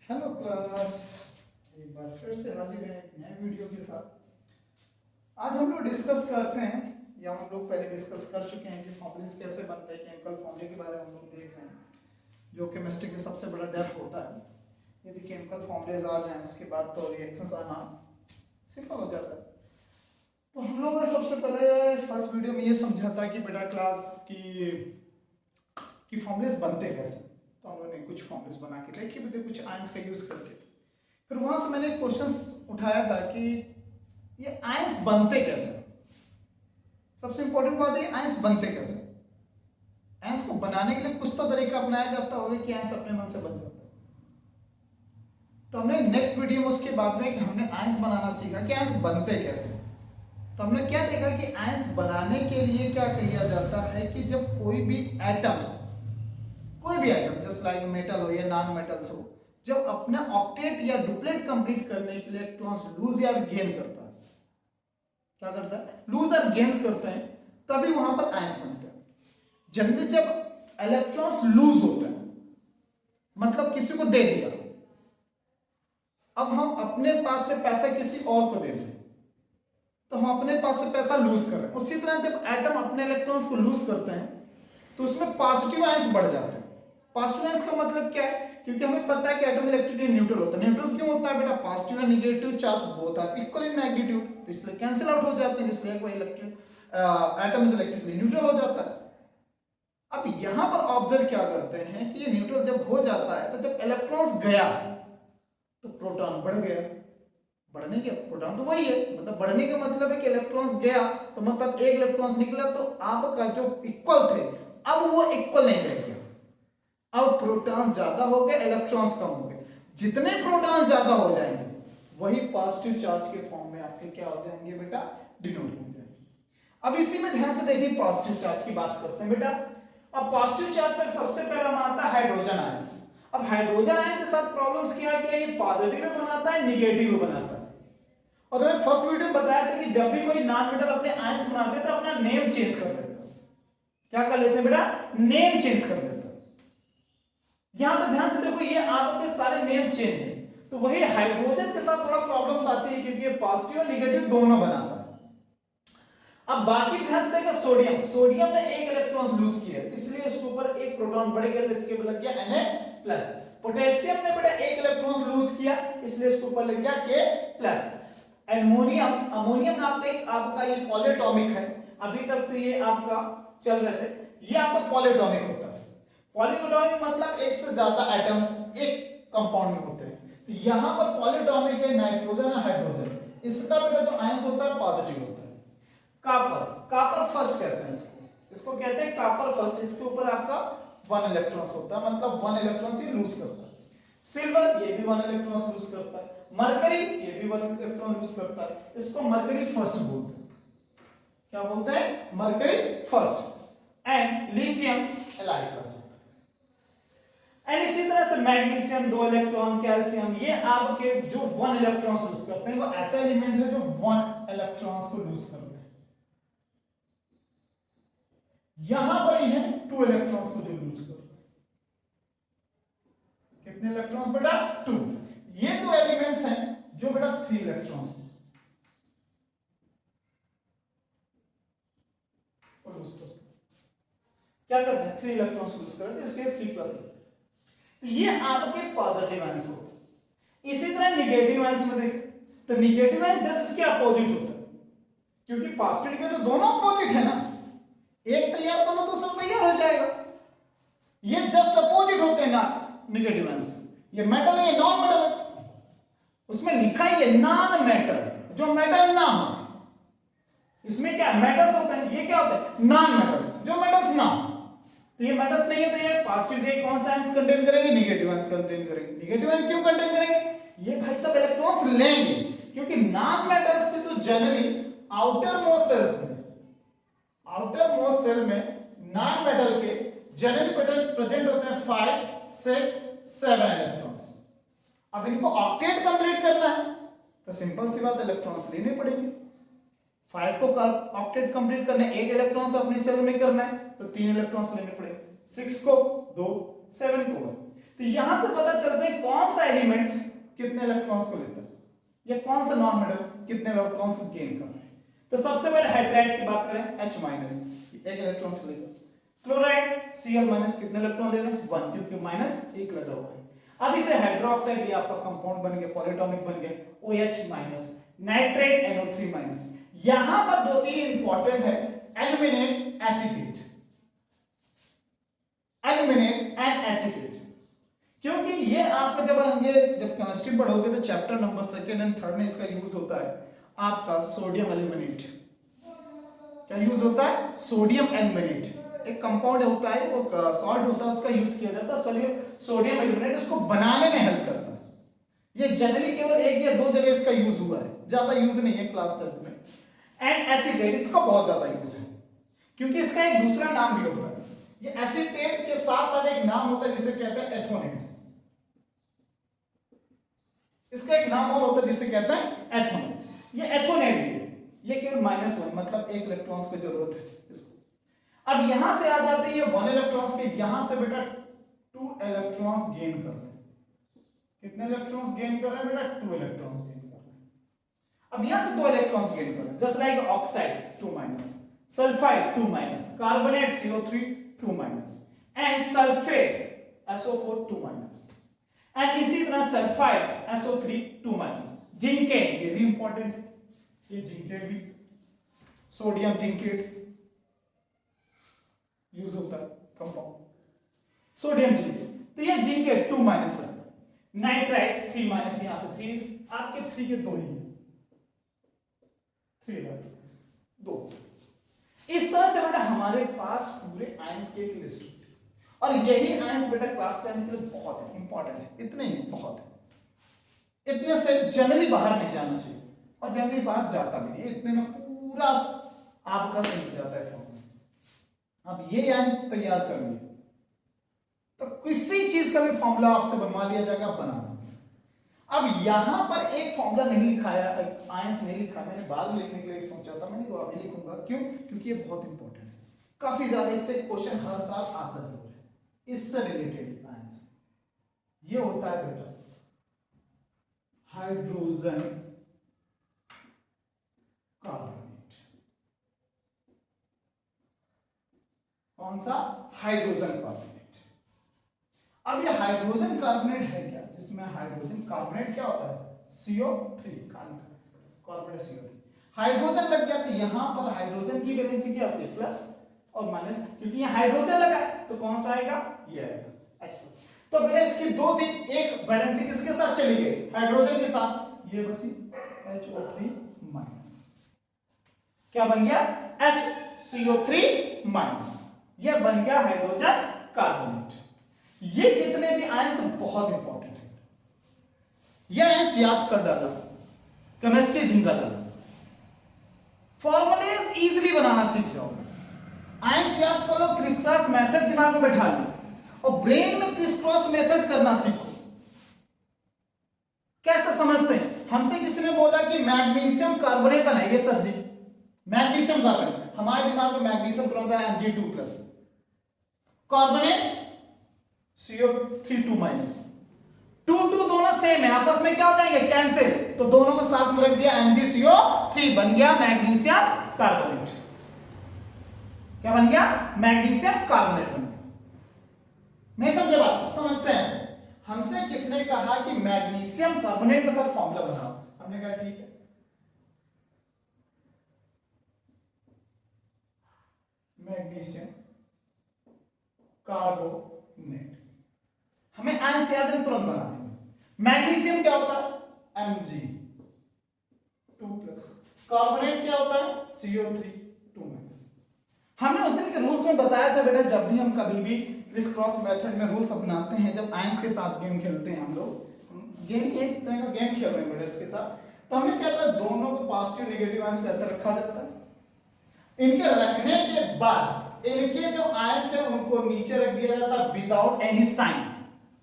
Hello class, एक बार फिर से हाजिर हैं एक नए वीडियो के साथ। आज हम लोग डिस्कस करते हैं या हम लोग पहले डिस्कस कर चुके हैं कि फॉर्मूलेस कैसे बनते हैं। केमिकल फॉर्मूले के बारे में हम लोग देख रहे हैं जो केमिस्ट्री का सबसे बड़ा डर होता है। यदि केमिकल फॉर्मूलेज आ जाएं उसके बाद तो रिएक्शंस आना सिंपल हो जाता है। तो हम लोग ने सबसे पहले फर्स्ट वीडियो में ये समझा था कि बेटा क्लास की फॉर्मूलेस बनते कैसे। तो हम लोगों ने कुछ फॉर्मूलेस बना के देखे भी थे कुछ आयंस का यूज करके। फिर वहां से मैंने क्वेश्चंस उठाया था कि ये आयंस बनते कैसे। सबसे इंपॉर्टेंट बात है आयंस बनते कैसे। आयंस को बनाने के लिए कुछ तो तरीका अपनाया जाता होगा कि आयंस अपने मन से बन जाता है। तो हमने नेक्स्ट वीडियो में उसके बाद में कि हमने आयंस बनाना सीखा कि आयंस बनते कैसे। तो हमने क्या देखा कि आयंस बनाने के लिए क्या किया जाता है कि जब कोई भी एटम जस्ट लाइक मेटल हो या नॉन मेटल्स हो, जब अपना ऑक्टेट या डुप्लेट कंप्लीट करने के लिए इलेक्ट्रॉन्स लूज या गेन करता है, क्या करता है लूज और गेन्स करता है, तभी वहां पर आयंस बनते हैं। जनरली जब इलेक्ट्रॉन्स लूज होता है मतलब किसी को दे दिया, अब हम अपने पास से पैसा किसी और को दे दें तो हम अपने पास से पैसा लूज कर रहे हैं। उसी तरह जब एटम अपने इलेक्ट्रॉन्स को लूज करते हैं तो उसमें पॉजिटिव आयंस बढ़ जाते हैं। पॉजिटिव आयंस का मतलब क्या है, क्योंकि हमें पता है कि एटम इलेक्ट्रिकली न्यूट्रल होता है। न्यूट्रल क्यों होता है बेटा, पॉजिटिव और negative charge both are equal in magnitude, तो इसलिए कैंसिल आउट हो जाते हैं, जिसलिए कोई एटम्स इलेक्ट्रिकली न्यूट्रल हो जाता है। अब यहां पर ऑब्जर्व क्या करते हैं कि ये न्यूट्रल जब हो जाता है तो जब इलेक्ट्रॉन्स गया तो प्रोटॉन बढ़ गया। बढ़ने के प्रोटॉन तो वही है, मतलब बढ़ने का मतलब है कि इलेक्ट्रॉन्स गया तो मतलब एक इलेक्ट्रॉन्स निकला तो आपका जो इक्वल थे अब वो इक्वल नहीं रह गया। अब प्रोटॉन ज्यादा हो गए इलेक्ट्रॉन्स कम हो गए। जितने प्रोटॉन ज्यादा हो जाएंगे वही पॉजिटिव चार्ज के फॉर्म में आपके क्या हो जाएंगे बेटा, डिनोट हो जाएंगे। अब इसी में ध्यान से देखिए पॉजिटिव चार्ज की बात करते हैं बेटा। अब पॉजिटिव चार्ज पर सबसे पहला आता है हाइड्रोजन आयंस। अब हाइड्रोजन आयन के साथ प्रॉब्लम्स क्या है कि ये पॉजिटिव में बनाता है नेगेटिव में बनाता है। और मैंने फर्स्ट वीडियो में बताया था कि जब भी कोई नॉन मेटल अपने आयंस बनाते हैं तो अपना नेम चेंज कर देते हैं। क्या कर लेते हैं बेटा, नेम चेंज कर देते हैं। यहां पे ध्यान से देखो ये आपके सारे नेम्स चेंज हैं। तो वही हाइड्रोजन के साथ थोड़ा प्रॉब्लम्स आती है क्योंकि ये पॉजिटिव और नेगेटिव दोनों बनाता है। अब बाकी ध्यान से देखो सोडियम ने एक इलेक्ट्रॉन लूज किया इसलिए उसके ऊपर एक प्रोटॉन बढ़ गया तो इसके ऊपर लग गया Na+। पोटेशियम ने बेटा एक इलेक्ट्रॉन लूज किया इसलिए इसके ऊपर लग गया K+। अमोनियम आपका ये पॉलीएटॉमिक है। अभी तक तो ये आपका चल रहे थे, ये आपका पॉलीएटॉमिक होता है। पॉलीएटॉमिक मतलब एक से ज्यादा एटम्स एक कंपाउंड में होते हैं। तो यहां पर पॉलीएटॉमिक है नाइट्रोजन और हाइड्रोजन, इसका बेटा जो आयंस होता है पॉजिटिव होता है। कापर फर्स्ट कहते हैं इसको कहते हैं कापर फर्स्ट। इसके ऊपर आपका 1 इलेक्ट्रॉन होता है, मतलब 1 इलेक्ट्रॉन से लूज करता है। सिल्वर ये भी 1 इलेक्ट्रॉन लूज करता है। मरकरी ये भी 1 इलेक्ट्रॉन लूज करता है। इसको मरकरी फर्स्ट बोलते हैं। क्या बोलते हैं, mercury first. And lithium Li+। And इसी तरह से मैग्नीशियम 2 इलेक्ट्रॉन, कैल्शियम ये आपके जो 1 इलेक्ट्रॉन लूज करते हैं वो ऐसा एलिमेंट है जो 1 इलेक्ट्रॉन्स को लूज करते हैं। यहां पर ये है 2 इलेक्ट्रॉन्स को जो लूज करते हैं। कितने इलेक्ट्रॉन्स बेटा, 2। ये दो एलिमेंट्स हैं जो बेटा 3 इलेक्ट्रॉन्स को लूज करते हैं। क्या करते हैं, 3 इलेक्ट्रॉन्स लूज करते हैं, इसके 3+। तो ये आपके पॉजिटिव आयंस होते हैं। इसी तरह नेगेटिव आयंस में देखें तो नेगेटिव आयंस जस्ट इसके अपोजिट होता है, क्योंकि पॉजिटिव के तो दोनों अपोजिट है ना, एक तैयार दोनों दूसरा तैयार हो जाएगा। ये जस्ट अपोजिट होते हैं ना नेगेटिव आयंस। ये मेटल है, ये नॉन मेटल है। उसमें लिखा ही है नॉन मेटल, जो मेटल ना हो। इसमें क्या मेटल्स होते हैं, ये क्या होते हैं नॉन मेटल्स, जो मेटल्स ना हो। तो ये मेटल्स नहीं है तो ये पॉजिटिव ये कौन सा आयंस कंटेन करेंगे, नेगेटिव आयंस कंटेन करेंगे। नेगेटिव आयंस क्यों कंटेन करेंगे, ये भाई सब इलेक्ट्रॉन्स लेंगे, क्योंकि नॉन मेटल्स के तो जनरली आउटर मोस्ट सेल में नॉन मेटल के जनरली प्रेजेंट होते हैं 5, 6, 7 इलेक्ट्रॉन्स। अब इनको ऑक्टेट कंप्लीट करना है तो सिंपल सी बात इलेक्ट्रॉन्स लेने पड़ेंगे। 5 को ऑक्टेट कंप्लीट करने 1 इलेक्ट्रॉन्स अपनी सेल में करना है तो 3 इलेक्ट्रॉन्स लेने पड़ेंगे। 6 को 2, 7 को 1। तो यहां से पता चलता है कौन सा एलिमेंट्स कितने इलेक्ट्रॉन्स को लेता है, या कौन सा नॉन मेटल कितने इलेक्ट्रॉन्स को गेन कर रहा है। तो सबसे पहले हाइड्राइड की बात करें, H माइनस एक इलेक्ट्रॉन से लेगा। क्लोराइड Cl माइनस कितने इलेक्ट्रॉन ले रहा है, 1, क्योंकि माइनस एक लगा हुआ है। अब इसे हाइड्रोक्साइड, ये आपका कंपाउंड बन गया, पॉलीएटॉमिक बन गया, OH minus. Nitrate NO3 minus. यहां पर दो तीन इंपॉर्टेंट है, aluminate acetate, aluminate and acetate, क्योंकि ये आपको जब केमिस्ट्री पढ़ोगे तो चैप्टर नंबर 2 एंड 3 में इसका यूज होता है आपका सोडियम एल्यूमिनेट। क्या यूज होता है, सोडियम एल्यूमिनेट, एक कंपाउंड होता है, वो सॉल्ट होता है, उसका यूज किया जाता है सोडियम एल्यूमिनेट, उसको बनाने में हेल्प करता है। ये जनरली केवल एक या दो जगह इसका यूज हुआ है, ज्यादा यूज नहीं है क्लास 10 में। एंड एसीटेट, इसका बहुत ज्यादा यूज है, क्योंकि इसका एक दूसरा नाम भी होता है। ये एसीटेट के साथ साथ एक नाम होता है जिसे कहते हैं एथोनेट। इसका एक नाम और होता है जिसे कहते हैं एथोनेट। ये एथोनेट है, ये केवल -1, मतलब एक इलेक्ट्रॉन्स की जरूरत है इसको। अब यहां से आ जाते हैं ये 1 इलेक्ट्रॉन्स के, यहां से बेटा 2 इलेक्ट्रॉन्स गेन कर रहे हैं। कितने इलेक्ट्रॉन्स गेन कर रहे हैं बेटा, 2 इलेक्ट्रॉन्स गेन कर रहे हैं। अब यहां से 2 इलेक्ट्रॉन्स गेन कर रहे हैं, just like oxide 2 minus, sulphide 2 minus, carbonate CO3 2 minus, and sulphate SO4 2 minus, and इसी तरह सल्फाइड SO3 2 माइनस। जिंकेट, ये भी इंपॉर्टेंट है, ये जिंकेट भी, सोडियम जिंकेट यूज होता है कंपाउंड, सोडियम जिंकेट। तो ये जिंकेट 2 माइनस है, नाइट्राइट 3 माइनस, यहां से 3, आपके 3 के 2 ही है, 3 इलेक्ट्रॉन्स 2। इस तरह से बेटा हमारे पास पूरे आयंस की एक लिस्ट होती है, और यही आयंस बेटा क्लास 10 के लिए बहुत है, इंपॉर्टेंट है, इतने ही बहुत है। इतने से जनरली बाहर नहीं जाना चाहिए, और जनरली बाहर जाता भी नहीं, इतने में पूरा आपका समझ जाता है फॉर्मूला। अब ये आयन तैयार कर लिए तो किसी चीज का भी फॉर्मूला आपसे बनवा लिया जाएगा, बना लो। अब यहां पर एक फॉर्मूला नहीं लिखा है, आयंस नहीं लिखा, मैंने बाद में लिखने के लिए सोचा था, मैंने वो अभी लिखूंगा। क्यों? क्योंकि ये बहुत इंपॉर्टेंट है, काफी ज्यादा इससे क्वेश्चन हर साल आता जरूर है, इससे रिलेटेड आयंस। ये होता है बेटा हाइड्रोजन कार्बोनेट। कौन सा? Hydrogen carbonate. अब ये हाइड्रोजन कार्बोनेट है क्या, जिसमें हाइड्रोजन कार्बोनेट क्या होता है, CO3, कार्बोनेट CO3। हाइड्रोजन लग गया तो यहां पर हाइड्रोजन की वैलेंसी क्या होती है, प्लस और माइनस, क्योंकि यहां हाइड्रोजन लगा है तो कौन सा आएगा, ये आएगा H2। तो बेटा इसकी दो थी, एक वैलेंसी किसके साथ चली गई, हाइड्रोजन के साथ, ये बची HO3 माइनस। क्या बन गया, HCO3 माइनस, ये बन गया हाइड्रोजन कार्बोनेट। ये जितने भी आयंस बहुत इंपॉर्टेंट है, ये आयंस याद कर डाला, केमिस्ट्री जिंदा डाला, फॉर्मूलेज इजीली बनाना सीख जाओगे। आयंस याद कर लो, क्रिस क्रॉस मेथड दिमाग में बैठा लो, और ब्रेन में क्रिस क्रॉस मेथड करना सीखो। कैसे समझते हैं, हमसे किसी ने बोला कि मैग्नीशियम कार्बोनेट बनाइए सर जी, मैग्नीशियम कार्बोनेट, हमारे दिमाग में मैग्नीशियम कौन होता है, Mg2+, कार्बोनेट CO3 2 माइनस, 2 2 दोनों सेम है, आपस में क्या हो जाएंगे, कैंसिल, तो दोनों को साथ में रख दिया, MgCO3 बन गया मैग्नीशियम कार्बोनेट। क्या बन गया, मैग्नीशियम कार्बोनेट बन गया। नहीं समझे बात को, समझते हैं ऐसे। हमसे किसने कहा कि मैग्नीशियम कार्बोनेट का सर फॉर्मूला बनाओ, हमने कहा ठीक है, मैग्नीशियम कार्बोनेट, हमें आयंस याद है, तुरंत बना देंगे। मैग्नीशियम क्या होता है, Mg2+, कार्बोनेट क्या होता है, CO3 2 माइनस। हमने उस दिन के रूल्स में बताया था बेटा, जब भी हम कभी भी क्रिस क्रॉस मेथड में रूल्स अपनाते हैं, जब आयंस के साथ गेम खेलते हैं, हम लोग गेम एक तरह का गेम खेल रहे हैं बेटा इसके साथ, तो हमने क्या था, दोनों को पॉजिटिव नेगेटिव आयंस कैसे रखा जाता है, इनके रखने के बाद इनके जो आयंस है उनको नीचे रख दिया जाता है विदाउट एनी साइन,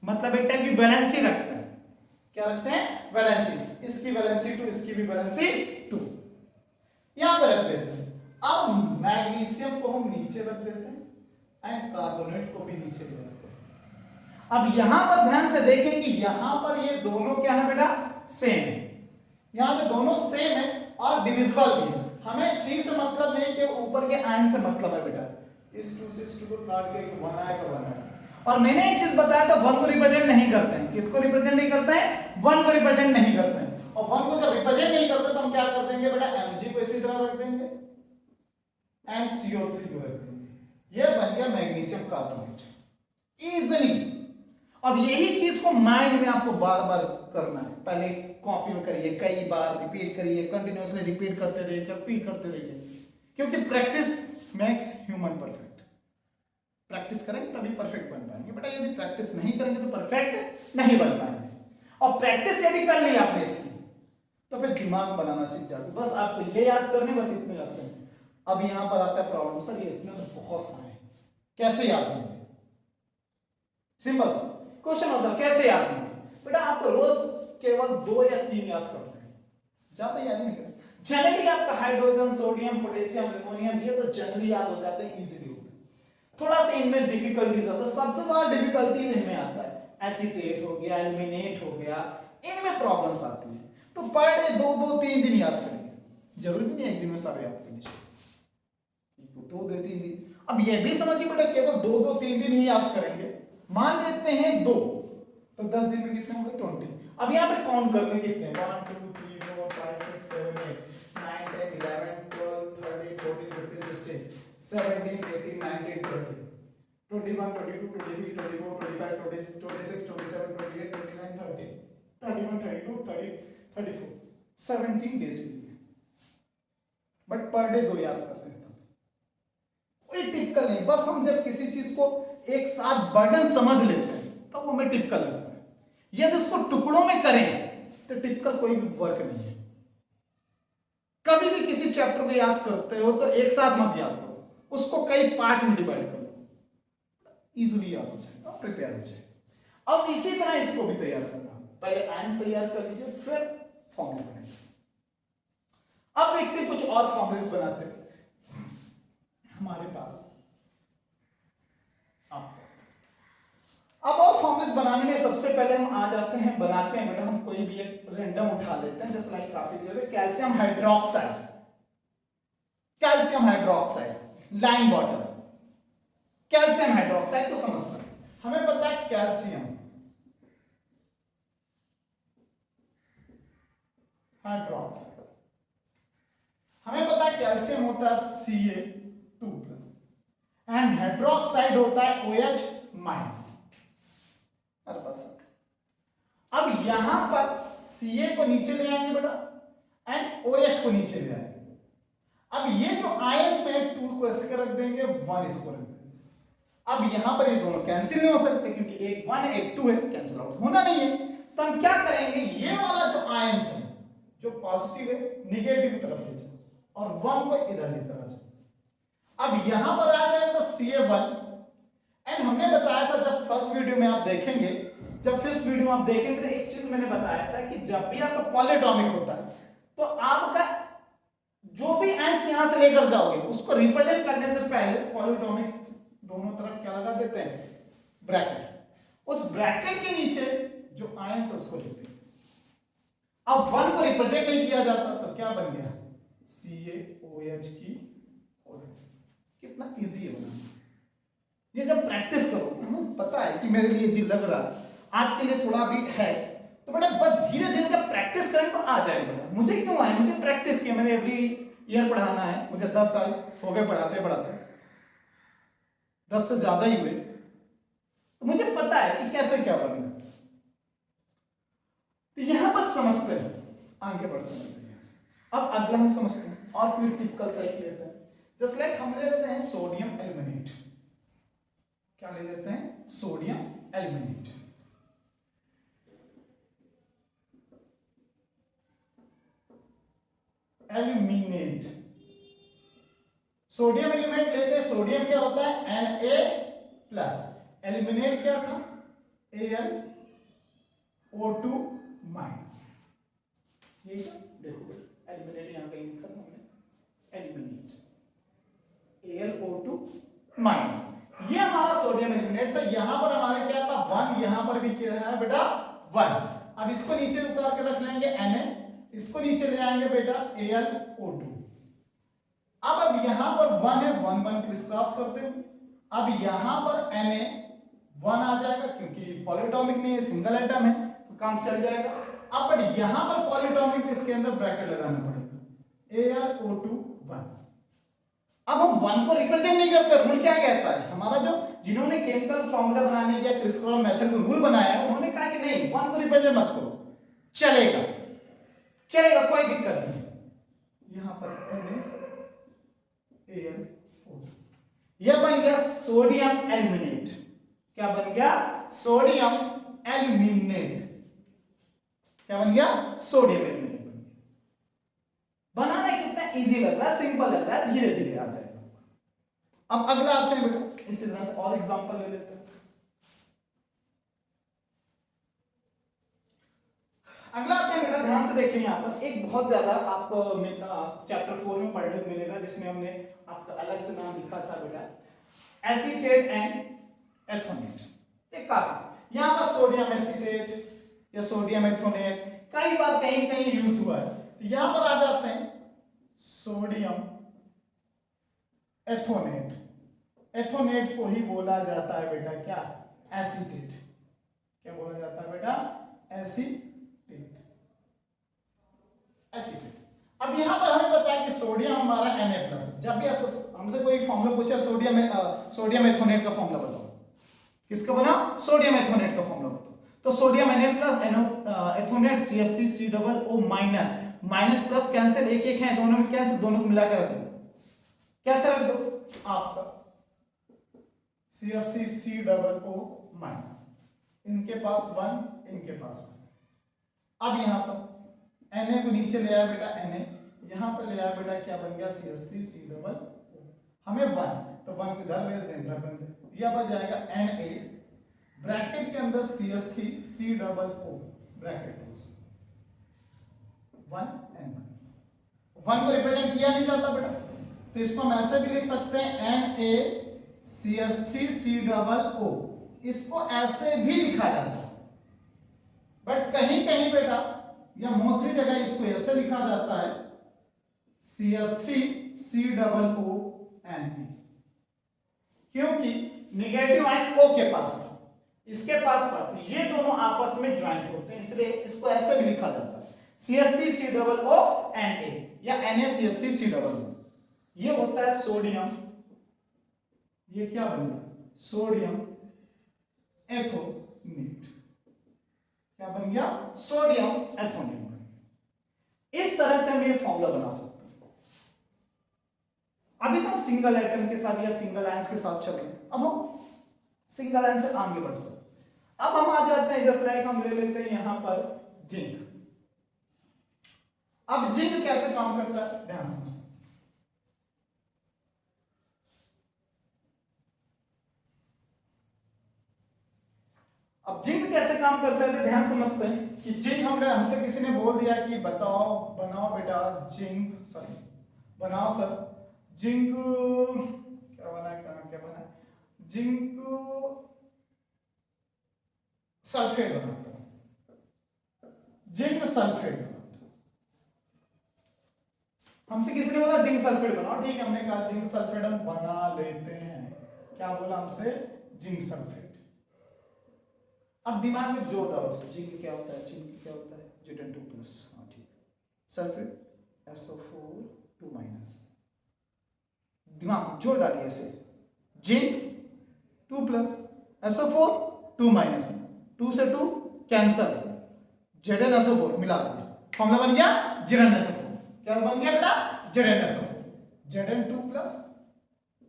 मतलब एक टाइप की वैलेंसी रखते हैं। क्या रखते हैं, वैलेंसी, इसकी वैलेंसी 2, इसकी भी वैलेंसी 2, यहां पर रख देते हैं। अब मैग्नीशियम को हम नीचे रख देते हैं एंड कार्बोनेट को भी नीचे ले जाते हैं। अब यहां पर ध्यान से देखें कि यहां पर ये दोनों क्या है बेटा, सेम है, यहां पे दोनों सेम है और डिविजिबल भी है। हमें 3 से मतलब नहीं कि ऊपर के आयन से मतलब है बेटा। इस 2 से इस 2 को काट के 1 आएगा 1 आएगा। और मैंने एक चीज बताया था, 1 को रिप्रेजेंट नहीं करते हैं। किसको रिप्रेजेंट नहीं करते हैं? 1 को रिप्रेजेंट नहीं करते हैं। और 1 को जब रिप्रेजेंट नहीं करते तो हम क्या कर देंगे बेटा, Mg को इसी तरह रख देंगे एंड CO3 को रख देंगे। ये बन गया मैग्नीशियम कार्बोनेट इजीली। अब यही चीज को माइंड में आपको बार बार करना है। पहले कॉपी में करिए, कई बार रिपीट करिए, कंटिन्यूअसली रिपीट करते रहिए, रिपीट करते रहिए, क्योंकि practice makes human perfect. Practice करेंगे तभी परफेक्ट बन पाएंगे बेटा, यदि प्रैक्टिस नहीं करेंगे तो परफेक्ट नहीं बन पाएंगे। और प्रैक्टिस यदि कर ली आपने इसकी तो फिर दिमाग बनाना सीख जाते। बस आपको ये याद करने, बस इतने याद करने। अब यहां पर आता है प्रॉब्लम, सर ये इतने तो बहुत सारे हैं, कैसे याद होंगे? सिंपल सा क्वेश्चन होता है, कैसे याद होंगे बेटा? आपको रोज केवल 2 या 3 याद करते हैं, ज्यादा याद नहीं करते। जनरली आपका हाइड्रोजन, सोडियम, पोटेशियम, एमोनियम ये तो जनरली याद हो जाते हैं, इजीली होते हैं। थोड़ा सा इनमें डिफिकल्टीज आता है, सबसे ज्यादा डिफिकल्टीज इनमें आता है। एसीटेट हो गया, एल्मिनेट हो गया, इनमें प्रॉब्लम्स आती है। तो पर डे 2-2-3 दिन याद करिए, जरूरी नहीं है एक दिन में सब याद करनी चाहिए। 2-3 दिन। अब ये भी समझिए बेटा, केवल 2-3 दिन ही याद करेंगे। मान लेते हैं 2, तो 10 दिन में कितने होंगे? 20। अब यहाँ पे काउंट करते हैं कितने, 1 2 3 4 5 6 7 8 9 10 11 12 13 14 15 16 17 18 19 20 21 22 23 24 25 26 27 28 29 30 31 32 30 34 17 डेज के लिए। बट पर डे 2 याद करते हैं, कोई टिपिकल नहीं। बस हम जब किसी चीज को एक साथ बर्डन समझ लेते हैं तब तो वो हमें टिपिकल लगता है। यदि उसको टुकड़ों में करें तो टिपिकल कोई भी वर्क नहीं है। कभी भी किसी चैप्टर को याद करते हो तो एक साथ मत याद करो, उसको कई पार्ट में डिवाइड करो, इजीली याद हो जाएगा, प्रिपेयर हो जाएगा। अब इसी तरह इसको भी तैयार करना, पहले आयंस तैयार कर लीजिए, फिर फॉर्मूले बनाइए। अब देखते हैं कुछ और फॉर्मूलेस बनाते हैं हमारे पास। अब और फॉर्मूलेस बनाने में सबसे पहले हम आ जाते हैं, बनाते हैं बेटा, हम कोई भी एक रैंडम उठा लेते हैं, जैसे लाइक काफी जो है calcium hydroxide, calcium hydroxide, lime water, calcium hydroxide तो समझते हैं। हमें पता है कैल्शियम हाइड्रोक्साइड, हमें पता है कैल्शियम होता है Ca2+ एंड हाइड्रोक्साइड होता है OH-। अरे बस अब यहां पर Ca को नीचे ले आएंगे बेटा एंड OH को नीचे ले आएंगे। अब ये जो आयंस में 2 को ऐसे रख देंगे, 1 इसको रख देंगे। अब यहां पर ये दोनों कैंसिल नहीं हो सकते क्योंकि एक 1 एक 2 है, कैंसिल आउट होना नहीं है। तो हम क्या करेंगे, ये वाला जो आयंस है जो पॉजिटिव है निगेटिव की तरफ ले जाओ और 1 को इधर लेकर आ जाओ। अब यहां पर आ जाएगा तो Ca1 एंड हमने बताया था जब फर्स्ट वीडियो में आप देखेंगे, जब फर्स्ट वीडियो में आप देखेंगे तो एक चीज मैंने बताया था कि जब भी आपका पॉलीएटॉमिक होता है तो आपका जो भी आयंस यहां से लेकर जाओगे उसको रिप्रेजेंट करने से पहले पॉलीएटॉमिक दोनों तरफ क्या लगा देते हैं, ब्रैकेट। उस ब्रैकेट के नीचे जो आयंस उसको लिखते हैं। अब 1 को रिप्रेजेंट नहीं किया जाता तो क्या बन गया, CaOH की OH। कितना इजी है बनाना। ये जब प्रैक्टिस करोगे, हमें पता है कि मेरे लिए जी लग रहा है, आपके लिए थोड़ा भी है तो बेटा, बट धीरे धीरे जब प्रैक्टिस करें तो आ जाएगा बेटा। मुझे क्यों आए, मुझे प्रैक्टिस की, मैंने एवरी ईयर पढ़ाना है, मुझे 10 साल हो गए पढ़ाते पढ़ाते, 10 से ज्यादा ही हुए, तो मुझे पता है कि कैसे क्या बनना है। तो यहां पर समझते हैं, आगे बढ़ते हैं। अब अगला हम समझते हैं और कोई टिपिकल सा लेते हैं, जस्ट लाइक हम ले लेते हैं सोडियम एल्यूमिनेट। क्या ले लेते हैं, sodium aluminate. Aluminate, sodium aluminate लेते हैं। सोडियम क्या होता है, Na+, एल्यूमिनेट क्या था, AlO2-। यही था, देखो एल्यूमिनेट यहां कहीं लिखा था हमने, एल्यूमिनेट AlO2-। ये हमारा सोडियम एल्यूमिनेट था, यहां पर हमारे क्या था 1, यहां पर भी क्या है बेटा 1। अब इसको नीचे उतार के रख लेंगे Na, इसको नीचे ले आएंगे बेटा AlO2। अब यहां पर 1 है, 1 1 क्रिस क्रॉस करते हैं। अब यहां पर Na 1 आ जाएगा क्योंकि पॉलीएटॉमिक नहीं है, सिंगल एटम है तो काम चल जाएगा। अब बट यहां पर पॉलीएटॉमिक, इसके अंदर ब्रैकेट लगाना पड़ेगा AlO2 1। अब हम 1 को रिप्रेजेंट नहीं करते, रूल क्या कहता है हमारा, जो जिन्होंने केमिकल फॉर्मूला बनाने या क्रिस क्रॉस मेथड को रूल बनाया है उन्होंने कहा कि नहीं 1 को रिप्रेजेंट मत करो, चलेगा चलेगा कोई दिक्कत नहीं। यहां पर NaAlO2, यह बन गया सोडियम एल्यूमिनेट। क्या बन गया? Sodium aluminate. क्या बन गया? Sodium aluminate. बनाना कितना इजी लग रहा है, सिंपल लग रहा है, धीरे धीरे आ जाएगा। अब अगला आते हैं बेटा, इसी तरह से और एग्जांपल ले लेते हैं। अगला आते हैं बेटा, ध्यान से देखिए यहाँ पर एक बहुत ज्यादा आपको चैप्टर 4 में पढ़ने को मिलेगा, जिसमें हमने आपका अलग से नाम लिखा था बेटा एसीटेट एंड एथोनेट। काफी यहाँ पर सोडियम एसीटेट या सोडियम एथोनेट कई बार कहीं कहीं यूज हुआ है, तो यहां पर आ जाते हैं सोडियम एथोनेट। एथोनेट को ही बोला जाता है बेटा क्या? एसीटेट। क्या बोला जाता है बेटा? एसीटेट। एसीटेट। अब यहां पर हमें पता है कि सोडियम हमारा Na+। जब भी हमसे कोई फॉर्मूला पूछा सोडियम एथोनेट का फॉर्मूला बताओ, किसका बना? सोडियम एथोनेट का फॉर्मूला बताओ। तो sodium Na+ एथोनेट CH3COO-, minus plus cancel, एक एक है, दोनों में कैंसिल, दोनों को मिलाकर रख दो। कैसे रख दो? आपका CH3COO-, इनके पास 1, इनके पास 1। अब यहां पर Na को नीचे ले आया बेटा Na, यहां पर ले आया बेटा क्या बन गया? CH3COO। हमें 1, तो 1 को इधर भेज दें, इधर बन दे, यह बन जाएगा Na ब्रैकेट के अंदर CH3COO ब्रैकेट क्लोज 1 and 1। 1 को रिप्रेजेंट किया नहीं जाता बेटा, तो इसको हम ऐसे भी लिख सकते हैं NaCH3COO, इसको ऐसे भी लिखा जाता है। बट कहीं कहीं बेटा या मोस्टली जगह इसको ऐसे लिखा जाता है CH3COO Na, क्योंकि निगेटिव आयन O के पास था, इसके पास था, तो ये दोनों आपस में ज्वाइंट होते हैं, इसलिए इसको ऐसे भी लिखा जाता है CH3COO Na या NaCH3COO। ये होता है सोडियम, ये क्या बन गया? सोडियम एथोनेट। क्या बन गया? सोडियम एथोनेट बन गया। इस तरह से हम ये फॉर्मूला बना सकते हैं। अभी तो सिंगल एटम के साथ या सिंगल आयंस के साथ चल रहे हैं, अब हम सिंगल आयन से आगे बढ़ते हैं। अब हम आ जाते हैं, जस्ट लाइक हम ले लेते हैं यहां पर जिंक। अब जिंक कैसे काम करता है, ध्यान समझते हैं। अब जिंक कैसे काम करता है, ध्यान समझते हैं कि जिंक हमसे किसी ने बोल दिया कि बनाओ बेटा जिंक, सॉरी बनाओ सर जिंक, क्या बना है, क्या बना है, जिंक सल्फेट बनाता हूं, जिंक सल्फेट बनाता हूं। हमसे किसी ने बोला जिंक सल्फेट बनाओ, ठीक है, हमने कहा जिंक सल्फेट हम बना लेते हैं। क्या बोला हमसे? Zinc sulphate. अब दिमाग में जोर डालो, जिंक क्या होता है, जिंक क्या होता है? Zn2+, हाँ ठीक, सल्फेट SO4 2-। दिमाग में जोर डालिए ऐसे, जिंक 2+ SO4 2-, 2 से 2 कैंसल, ZnSO4 मिला दिया, फॉर्मूला बन गया ZnSO4। क्या बन गया बेटा? ZnSO4, Zn2+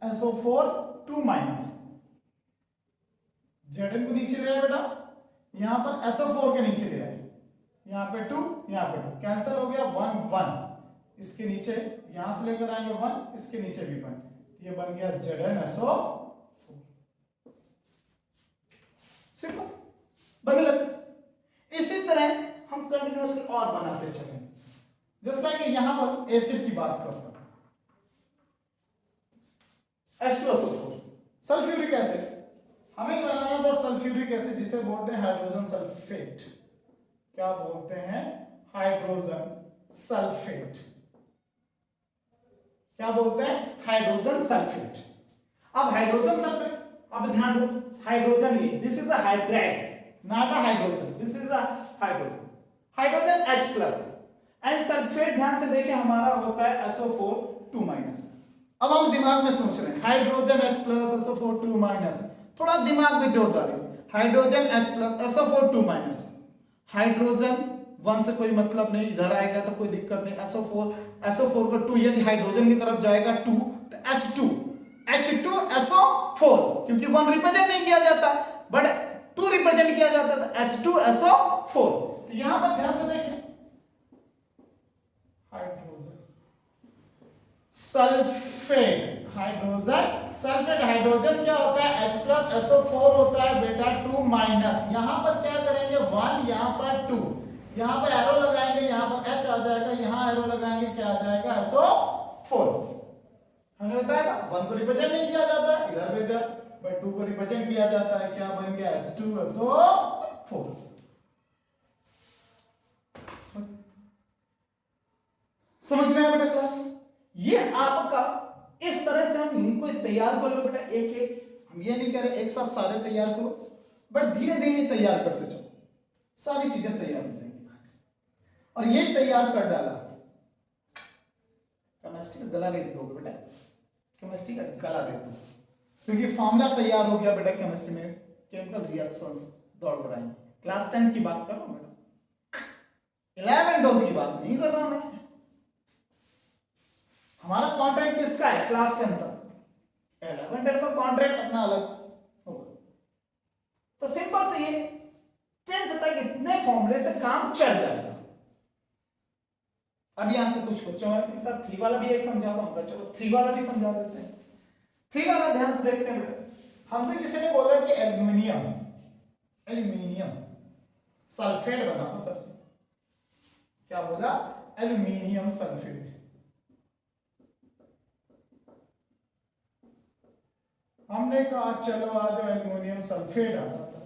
SO4 2-। Zn को नीचे ले आया बेटा, यहां पर SO4 के नीचे ले आए, यहां पे 2, यहां पे 2, कैंसिल हो गया 1 1, इसके नीचे यहां से लेकर आएंगे 1, इसके नीचे भी 1, ये बन गया ZnSO4। सिंपल बनने लगे। इसी तरह हम कंटिन्यूअसली और बनाते चलेंगे। जैसे कि यहां पर एसिड की बात करता हूं, H2SO4, सल्फ्यूरिक एसिड, हमें बनाना था सल्फ्यूरिक एसिड जिसे बोलते हैं हाइड्रोजन सल्फेट। क्या बोलते हैं? Hydrogen sulphate. क्या बोलते हैं? Hydrogen sulphate. अब हाइड्रोजन सल्फेट, अब ध्यान दो, हाइड्रोजन ये this is a hydride not a hydrogen, this is a hydrogen, hydrogen H plus and sulphate ध्यान से देखें हमारा होता है SO4 2 माइनस। अब हम दिमाग में सोच रहे हैं hydrogen H plus SO4 2 minus, थोड़ा दिमाग में जोर डालें, hydrogen H plus SO4 2 minus, hydrogen 1 से कोई मतलब नहीं, इधर आएगा तो कोई दिक्कत नहीं, SO4 को 2 यदि हाइड्रोजन की तरफ जाएगा 2 तो S2 H2SO4 क्योंकि 1 रिप्रेजेंट नहीं किया जाता बट 2 रिप्रेजेंट किया जाता है H2SO4। तो यहां पर ध्यान से देखें hydrogen sulphate, hydrogen sulphate, hydrogen क्या होता है H प्लस SO4 होता है बेटा 2 माइनस, यहां पर क्या करेंगे 1, यहां पर 2, यहां पर एरो लगाएंगे, यहां पर H आ जाएगा, यहां एरो लगाएंगे, क्या आ जाएगा SO4। हमने बताया ना 1 को रिप्रेजेंट नहीं किया जाता इधर भेजा, बट 2 को रिप्रेजेंट किया जाता है, क्या बन गया H2SO4। समझ में आया बेटा क्लास? ये आपका इस तरह से हम इनको तैयार कर लो बेटा, एक एक, हम ये नहीं कह रहे एक साथ सारे तैयार करो, बट धीरे धीरे तैयार करते चलो, सारी चीजें तैयार हो जाएंगी। और ये तैयार कर डाला, केमिस्ट्री का गला रेत दो बेटा, केमिस्ट्री का गला रेत दो, क्योंकि फॉर्मूला तैयार हो गया बेटा केमिस्ट्री में, केमिकल रिएक्शंस दौड़ कर आएंगे। क्लास 10 की बात कर रहा हूं बेटा, 11 12 की बात नहीं कर रहा मैं। हमारा कॉन्ट्रैक्ट किसका है? क्लास 10 तक, 11 12 का कॉन्ट्रैक्ट अपना अलग होगा। तो सिंपल से ये 10th तक इतने फॉर्मूले से काम चल जाएगा। अब यहां से कुछ बच्चों के साथ 3 वाला भी एक समझाता हूं, चलो 3 वाला भी समझा देते हैं। 3 वाला ध्यान से देखते हैं बेटा, हमसे किसी ने बोला कि एल्यूमिनियम सल्फेट बनाओ सर, क्या बोला? Aluminium sulphate. हमने कहा चलो आज एल्यूमिनियम सल्फेट आता था।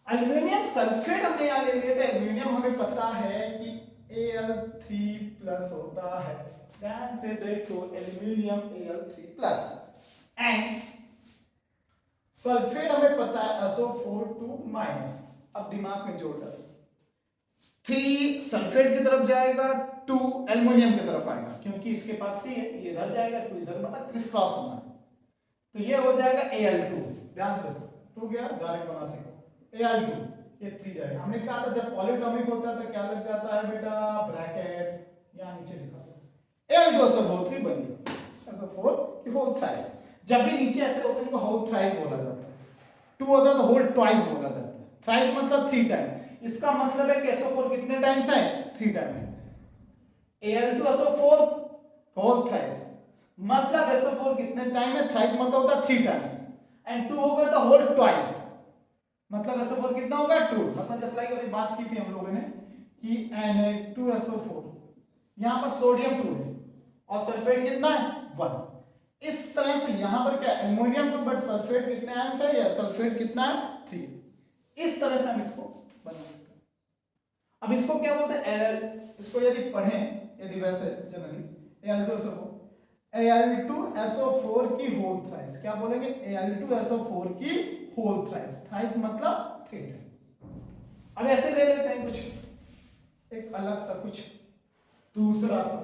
एल्यूमिनियम सल्फेट हमने यहां ले लिया था। एल्यूमिनियम हमें पता है कि Al3 प्लस होता है, ध्यान से देखो aluminium Al3 plus, and sulphate हमें पता है SO4 2 माइनस। अब दिमाग में जोड़ डालो, 3 सल्फेट की तरफ जाएगा, 2 एल्युमिनियम की तरफ आएगा, क्योंकि इसके पास 3 है, ये इधर जाएगा 2 इधर, मतलब क्रिस क्रॉस होना है, तो ये हो जाएगा Al2। ध्यान से देखो 2 गया डायरेक्ट बना सको Al2, ये 3 जाएगा। हमने कहा था जब पॉलीटॉमिक होता है तो क्या लग जाता है बेटा? ब्रैकेट, यहां नीचे लिखा दो Al2SO4 बन गया, SO4 की होल थ्राइस। जब भी नीचे ऐसे होते हैं इनको होल थ्राइस बोला जाता है, 2 होता है तो होल ट्वाइस बोला जाता है, थ्राइस मतलब 3 टाइम। इसका मतलब है कि SO4 कितने टाइम्स है? 3 टाइम है। Al2SO4 होल थ्राइस मतलब SO4 कितने टाइम है? थ्राइस मतलब होता है 3 टाइम्स, एंड 2 होगा तो होल ट्वाइस, मतलब SO4 कितना होगा? 2। मतलब जैसे लाइक अभी बात की थी हम लोगों ने कि Na2SO4, यहां पर सोडियम 2 है और सल्फेट कितना है? 1। इस तरह से यहां पर क्या एल्युमिनियम 2 बट सल्फेट कितने आयंस है? या सल्फेट कितना है? 3। इस तरह से हम इसको बना सकते हैं। अब इसको क्या बोलते हैं? इसको यदि पढ़ें, यदि वैसे जनरली Al2SO4 की होल थ्राइस, क्या बोलेंगे? Al2SO4 की होल थ्राइस, थ्राइस मतलब 3 टाइम। अब ऐसे ले लेते हैं कुछ एक अलग सा, कुछ दूसरा सा,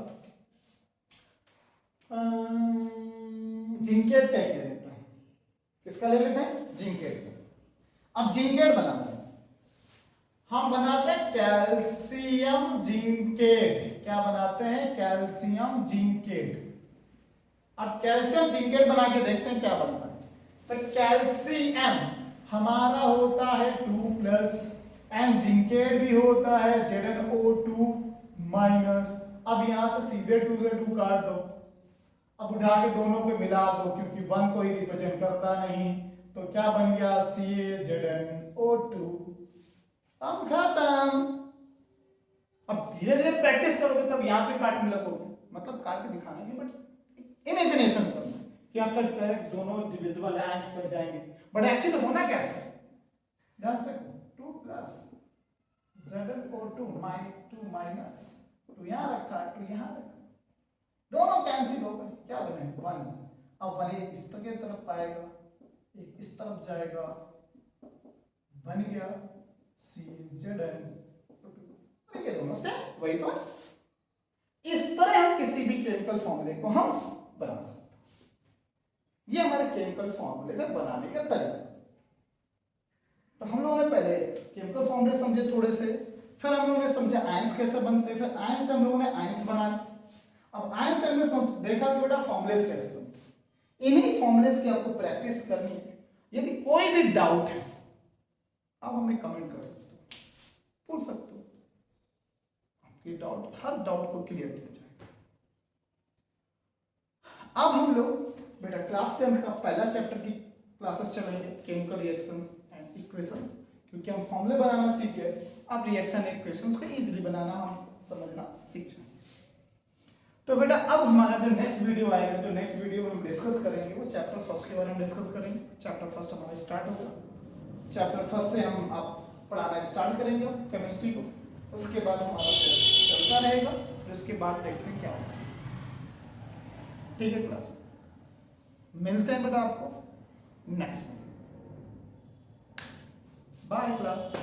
जिंकेट क्या ले लेते हैं? किसका ले लेते हैं? जिंकेट। अब जिंकेट बनाते हैं, हम बनाते हैं कैल्शियम जिंकेट। क्या बनाते हैं? Calcium zincate. अब कैल्शियम जिंकेट बना के देखते हैं क्या बनता है। तो कैल्शियम हमारा होता है 2 प्लस, एंड जिंकेट भी होता है ZnO2 माइनस। अब यहां से सीधे 2 से 2 काट दो, अब उठा के दोनों को मिला दो, क्योंकि 1 को ही रिप्रेजेंट करता नहीं, तो क्या बन गया? CaZnO2। हम खत्म। अब धीरे धीरे प्रैक्टिस करोगे तब यहां पे काटने लगोगे, मतलब काट के दिखाना नहीं बट इमेजिनेशन करना, क्या कट है, दोनों डिविजिबल है, आंसर कट जाएंगे, बट एक्चुअली होना कैसे, ध्यान से देखो, 2 प्लस ZnO2 2 माइनस 2 यहाँ रखा, 2 यहाँ रखा, दोनों कैंसिल हो गए, क्या बने 1। अब 1 एक इस तरफ आएगा, एक इस तरफ जाएगा, बन गया CZnO2। ये दोनों से वही तो है। इस तरह हम किसी भी केमिकल फॉर्मूले को हम बना सकते हैं। ये हमारे केमिकल फॉर्मूले का बनाने का तरीका। तो हम लोगों ने पहले केमिकल फॉर्मूले समझे थोड़े से, फिर हम लोगों ने समझे आयंस कैसे बनते, फिर आयंस से हम लोगों ने आयंस बनाए। अब आयंस से हमने देखा कि बेटा फॉर्मूलेस कैसे बनते। इन्हीं फॉर्मूलेस की आपको प्रैक्टिस करनी है। यदि कोई भी डाउट है आप हमें कमेंट कर सकते हो, पूछ सकते हो, आपकी डाउट, हर डाउट को क्लियर किया जाएगा। अब हम लोग बेटा क्लास 10 का पहला चैप्टर की क्लासेस चलेंगे, केमिकल रिएक्शंस एंड इक्वेशंस, क्योंकि हम फॉर्मूले बनाना सीख गए, अब रिएक्शन इक्वेशंस को इजीली बनाना हम समझना सीख जाएंगे। तो बेटा अब हमारा जो नेक्स्ट वीडियो आएगा, जो नेक्स्ट वीडियो में हम डिस्कस करेंगे वो चैप्टर फर्स्ट के बारे में डिस्कस करेंगे। चैप्टर फर्स्ट हमारा स्टार्ट होगा, चैप्टर फर्स्ट से हम आप पढ़ाना स्टार्ट करेंगे केमिस्ट्री को, उसके बाद हमारा चलता रहेगा, फिर उसके बाद देखते हैं क्या होगा। ठीक है क्लास, मिलते हैं बेटा आपको नेक्स्ट में। Bye class.